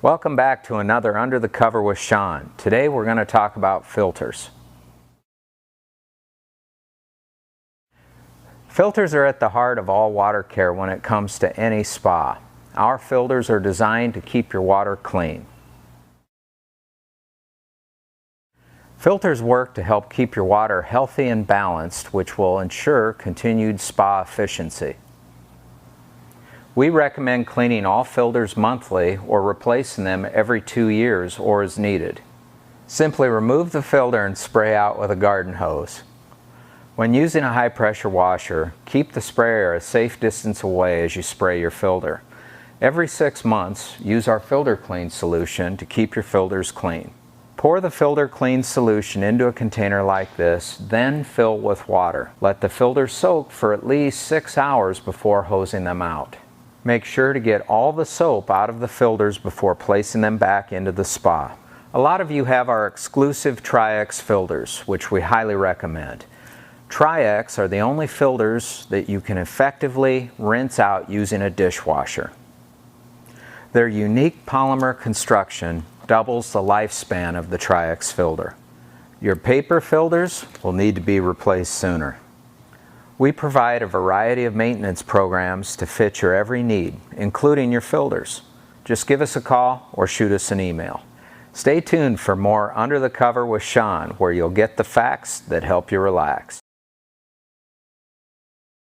Welcome back to another Under the Cover with Sean. Today we're going to talk about filters. Filters are at the heart of all water care when it comes to any spa. Our filters are designed to keep your water clean. Filters work to help keep your water healthy and balanced, which will ensure continued spa efficiency. We recommend cleaning all filters monthly or replacing them every 2 years or as needed. Simply remove the filter and spray out with a garden hose. When using a high-pressure washer, keep the sprayer a safe distance away as you spray your filter. Every 6 months, use our Filter Clean solution to keep your filters clean. Pour the Filter Clean solution into a container like this, then fill with water. Let the filters soak for at least 6 hours before hosing them out. Make sure to get all the soap out of the filters before placing them back into the spa. A lot of you have our exclusive Tri-X filters, which we highly recommend. Tri-X are the only filters that you can effectively rinse out using a dishwasher. Their unique polymer construction doubles the lifespan of the Tri-X filter. Your paper filters will need to be replaced sooner. We provide a variety of maintenance programs to fit your every need, including your filters. Just give us a call or shoot us an email. Stay tuned for more Under the Cover with Sean, where you'll get the facts that help you relax.